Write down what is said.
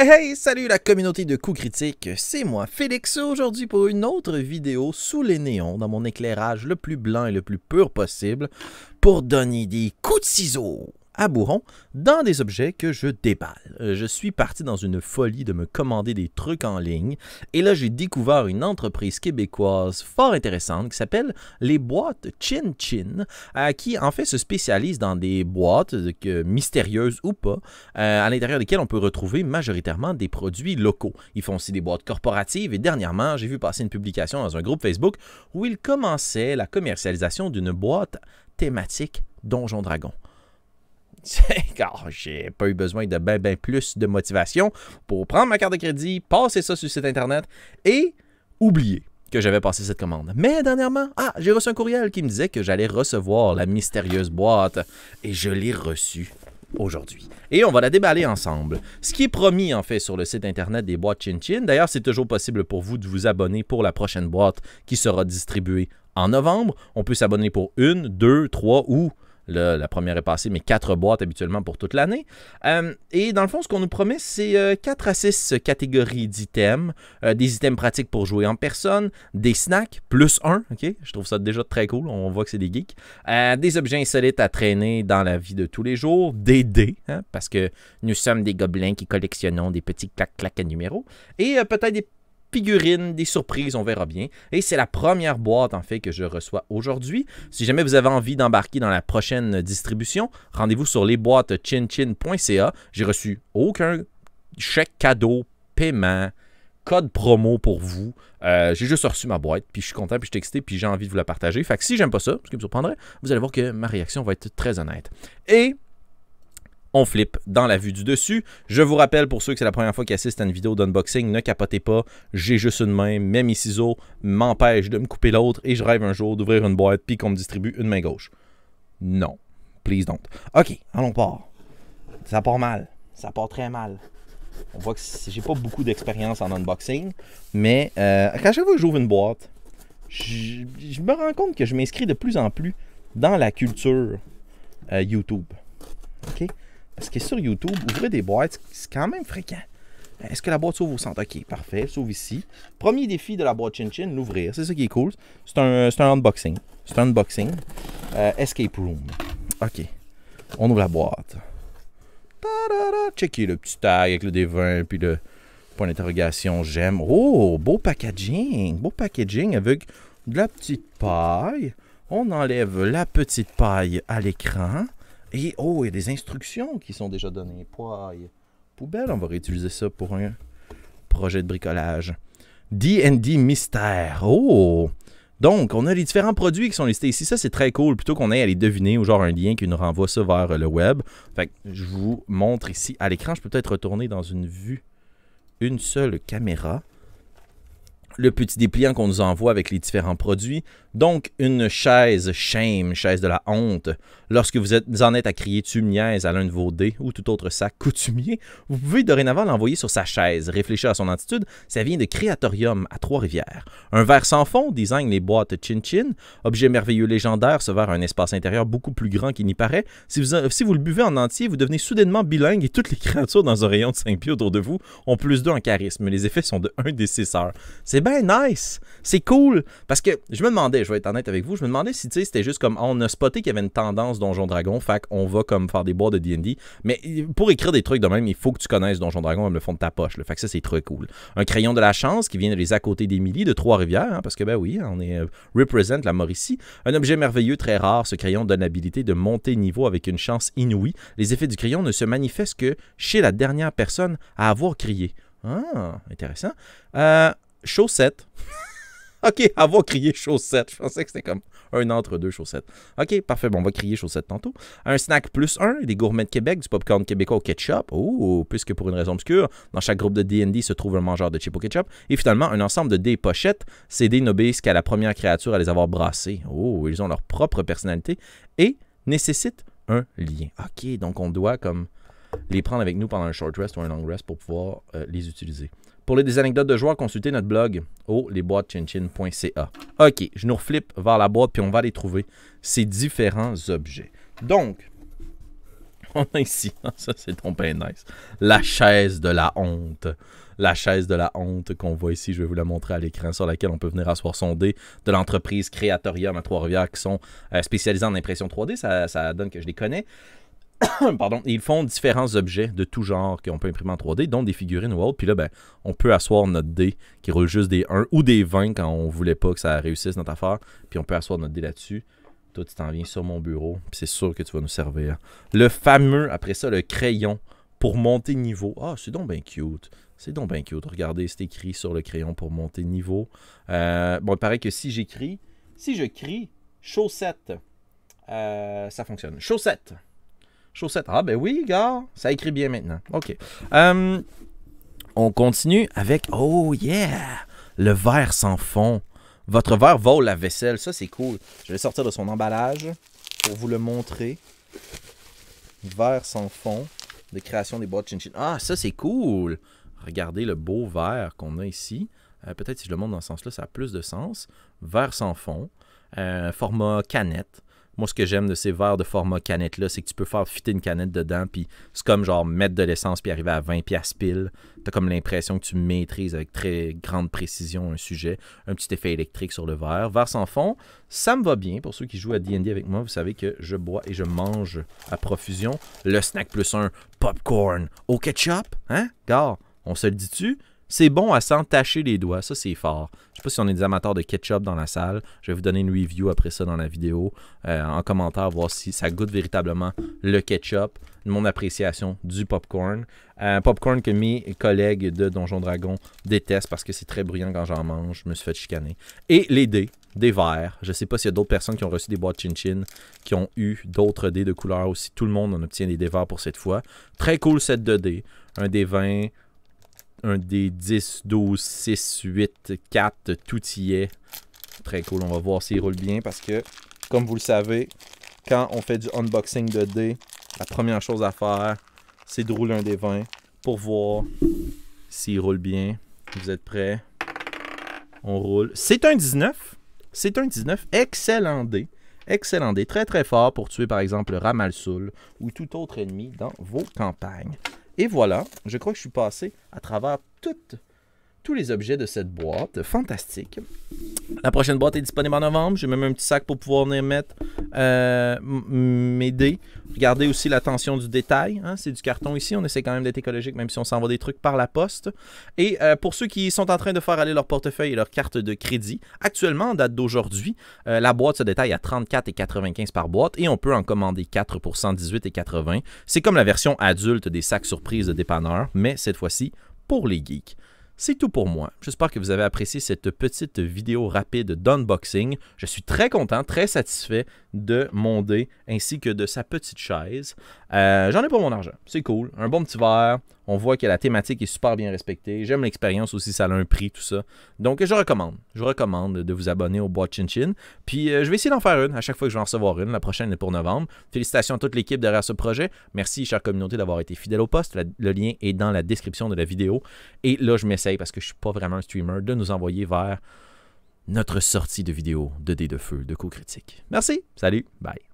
Hey hey, salut la communauté de coups critiques, c'est moi Félix aujourd'hui pour une autre vidéo sous les néons dans mon éclairage le plus blanc et le plus pur possible pour donner des coups de ciseaux à bourron dans des objets que je déballe. Je suis parti dans une folie de me commander des trucs en ligne et là j'ai découvert une entreprise québécoise fort intéressante qui s'appelle les boîtes Chin Chin qui en fait se spécialise dans des boîtes mystérieuses ou pas à l'intérieur desquelles on peut retrouver majoritairement des produits locaux. Ils font aussi des boîtes corporatives et dernièrement j'ai vu passer une publication dans un groupe Facebook où ils commençaient la commercialisation d'une boîte thématique Donjon Dragon. Car j'ai pas eu besoin de ben plus de motivation pour prendre ma carte de crédit, passer ça sur le site internet et oublier que j'avais passé cette commande. Mais dernièrement, j'ai reçu un courriel qui me disait que j'allais recevoir la mystérieuse boîte et je l'ai reçue aujourd'hui. Et on va la déballer ensemble. Ce qui est promis en fait sur le site internet des boîtes Chin Chin, d'ailleurs c'est toujours possible pour vous de vous abonner pour la prochaine boîte qui sera distribuée en novembre. On peut s'abonner pour 1, 2, 3 ou... Là, la première est passée, mais 4 boîtes habituellement pour toute l'année. Et dans le fond, ce qu'on nous promet, c'est 4 à 6 catégories d'items, des items pratiques pour jouer en personne, des snacks, plus 1, ok? Je trouve ça déjà très cool, on voit que c'est des geeks. Des objets insolites à traîner dans la vie de tous les jours, des dés, hein, parce que nous sommes des gobelins qui collectionnons des petits clac-clac à numéros, et peut-être des figurines, des surprises, on verra bien. Et c'est la première boîte, en fait, que je reçois aujourd'hui. Si jamais vous avez envie d'embarquer dans la prochaine distribution, rendez-vous sur lesboîteschinchin.ca. J'ai reçu aucun chèque cadeau, paiement, code promo pour vous. J'ai juste reçu ma boîte, puis je suis content, puis je suis excité, puis j'ai envie de vous la partager. Fait que si j'aime pas ça, ce qui me surprendrait, vous allez voir que ma réaction va être très honnête. Et... on flippe dans la vue du dessus. Je vous rappelle, pour ceux que c'est la première fois qu'ils assistent à une vidéo d'unboxing, ne capotez pas. J'ai juste une main, mais mes ciseaux m'empêchent de me couper l'autre et je rêve un jour d'ouvrir une boîte puis qu'on me distribue une main gauche. Non. Please don't. OK, allons part. Ça part mal. Ça part très mal. On voit que j'ai pas beaucoup d'expérience en unboxing, mais quand chaque fois que j'ouvre une boîte, je me rends compte que je m'inscris de plus en plus dans la culture YouTube. OK? Parce que sur YouTube, ouvrir des boîtes, c'est quand même fréquent. Est-ce que la boîte s'ouvre au centre? OK, parfait, elle s'ouvre ici. Premier défi de la boîte Chin Chin, l'ouvrir. C'est ça qui est cool. C'est un unboxing. C'est un unboxing. Escape Room. OK. On ouvre la boîte. Ta-da-da! Checker le petit tag avec le D20 puis le point d'interrogation. J'aime. Oh, beau packaging. Beau packaging avec de la petite paille. On enlève la petite paille à l'écran. Et oh, il y a des instructions qui sont déjà données. Poiille, poubelle, on va réutiliser ça pour un projet de bricolage. D&D Mystère. Oh! Donc, on a les différents produits qui sont listés ici. Ça, c'est très cool. Plutôt qu'on ait à les deviner ou genre un lien qui nous renvoie ça vers le web. Fait que je vous montre ici à l'écran. Je peux peut-être retourner dans une vue, une seule caméra. Le petit dépliant qu'on nous envoie avec les différents produits. Donc, une chaise shame, chaise de la honte. Lorsque vous en êtes à crier « tu me niaises » à l'un de vos dés ou tout autre sac coutumier, vous pouvez dorénavant l'envoyer sur sa chaise. Réfléchir à son attitude, ça vient de Créatorium à Trois-Rivières. Un verre sans fond, design les boîtes Chin Chin. Objet merveilleux légendaire, ce verre a un espace intérieur beaucoup plus grand qu'il n'y paraît. Si vous le buvez en entier, vous devenez soudainement bilingue et toutes les créatures dans un rayon de 5 pieds autour de vous ont plus 2 en charisme. Les effets sont de 1 des 6 heures. C'est bien nice! C'est cool! Parce que je me demandais, je vais être honnête avec vous, je me demandais si c'était juste comme on a spoté qu'il y avait une tendance Donjon Dragon, fait qu'on va comme faire des boîtes de D&D. Mais pour écrire des trucs de même, il faut que tu connaisses Donjon Dragon comme le fond de ta poche. Là. Fait que ça, c'est très cool. Un crayon de la chance qui vient de les à côté d'Émilie de Trois-Rivières, hein, parce que ben oui, on est represent la Mauricie. Un objet merveilleux, très rare, ce crayon donne l'habilité de monter niveau avec une chance inouïe. Les effets du crayon ne se manifestent que chez la dernière personne à avoir crié. Ah, intéressant. Chaussettes. OK, avoir crié chaussettes. Je pensais que c'était comme un entre deux chaussettes. OK, parfait. Bon, on va crier chaussettes tantôt. Un snack plus 1, des gourmets de Québec, du popcorn québécois au ketchup. Oh, puisque pour une raison obscure, dans chaque groupe de D&D se trouve un mangeur de chips au ketchup. Et finalement, un ensemble de dés pochettes. Ces dés n'obéissent qu'à la première créature à les avoir brassés. Oh, ils ont leur propre personnalité et nécessitent un lien. OK, donc on doit comme les prendre avec nous pendant un short rest ou un long rest pour pouvoir les utiliser. Pour des anecdotes de joueurs, consultez notre blog au lesboîteschinchin.ca. OK, je nous reflippe vers la boîte puis on va aller trouver ces différents objets. Donc, On a ici, ça c'est ton pain nice, la chaise de la honte. La chaise de la honte qu'on voit ici, je vais vous la montrer à l'écran, sur laquelle on peut venir asseoir son dé de l'entreprise Créatorium à Trois-Rivières qui sont spécialisés en impression 3D. Ça donne que je les connais. Pardon. Et ils font différents objets de tout genre qu'on peut imprimer en 3D, dont des figurines ou autres. Puis là, ben, on peut asseoir notre dé qui roule juste des 1 ou des 20 quand on voulait pas que ça réussisse notre affaire. Puis on peut asseoir notre dé là-dessus. Toi, tu t'en viens sur mon bureau. Puis c'est sûr que tu vas nous servir. Le fameux, après ça, le crayon pour monter niveau. Ah, c'est donc bien cute. C'est donc bien cute. Regardez, c'est écrit sur le crayon pour monter niveau. Bon, il paraît que si je crie chaussette, ça fonctionne. Chaussette. Chaussette. Ah, ben oui, gars, ça écrit bien maintenant. OK. On continue avec, oh yeah, le verre sans fond. Votre verre vole la vaisselle. Ça, c'est cool. Je vais sortir de son emballage pour vous le montrer. Verre sans fond de création des boîtes Chin Chin. Ah, ça, c'est cool. Regardez le beau verre qu'on a ici. Peut-être si je le montre dans ce sens-là, ça a plus de sens. Verre sans fond. Format canette. Moi, ce que j'aime de ces verres de format canette-là, c'est que tu peux faire fitter une canette dedans, puis c'est comme genre mettre de l'essence puis arriver à 20$ pile. T'as comme l'impression que tu maîtrises avec très grande précision un sujet. Un petit effet électrique sur le verre. Verre sans fond, ça me va bien. Pour ceux qui jouent à D&D avec moi, vous savez que je bois et je mange à profusion. Le snack plus un, popcorn au ketchup. Hein, gars, on se le dit-tu? C'est bon à s'entacher les doigts, ça c'est fort. Je sais pas si on est des amateurs de ketchup dans la salle. Je vais vous donner une review après ça dans la vidéo, en commentaire, voir si ça goûte véritablement le ketchup, mon appréciation du popcorn. Popcorn que mes collègues de Donjon Dragon détestent parce que c'est très bruyant quand j'en mange. Je me suis fait chicaner. Et les dés, des verres. Je sais pas s'il y a d'autres personnes qui ont reçu des boîtes Chin Chin, qui ont eu d'autres dés de couleur aussi. Tout le monde en obtient des dés verts pour cette fois. Très cool set de dés. Un dé 20... un des 10, 12, 6, 8, 4, tout y est. Très cool, on va voir s'il roule bien parce que, comme vous le savez, quand on fait du unboxing de dés, la première chose à faire, c'est de rouler un des 20 pour voir s'il roule bien. Vous êtes prêts? On roule. C'est un 19. C'est un 19. Excellent dé. Excellent dé. Très très fort pour tuer par exemple le Ramalsoul ou tout autre ennemi dans vos campagnes. Et voilà, je crois que je suis passé à travers tous les objets de cette boîte. Fantastique. La prochaine boîte est disponible en novembre. J'ai même un petit sac pour pouvoir venir mettre mes dés. Regardez aussi l'attention du détail. Hein? C'est du carton ici. On essaie quand même d'être écologique, même si on s'envoie des trucs par la poste. Et pour ceux qui sont en train de faire aller leur portefeuille et leur carte de crédit, actuellement, en date d'aujourd'hui, la boîte se détaille à 34,95 par boîte et on peut en commander 4 pour 118,80. C'est comme la version adulte des sacs surprises de dépanneur, mais cette fois-ci pour les geeks. C'est tout pour moi. J'espère que vous avez apprécié cette petite vidéo rapide d'unboxing. Je suis très content, très satisfait de mon dé ainsi que de sa petite chaise. J'en ai pour mon argent. C'est cool. Un bon petit verre. On voit que la thématique est super bien respectée. J'aime l'expérience aussi, ça a un prix, tout ça. Donc, je recommande. Je recommande de vous abonner au boîte Chin Chin. Puis, je vais essayer d'en faire une à chaque fois que je vais en recevoir une. La prochaine est pour novembre. Félicitations à toute l'équipe derrière ce projet. Merci, chère communauté, d'avoir été fidèle au poste. Le lien est dans la description de la vidéo. Et là, je m'essaye, parce que je ne suis pas vraiment un streamer, de nous envoyer vers notre sortie de vidéo de dés de feu de coups critiques. Merci. Salut. Bye.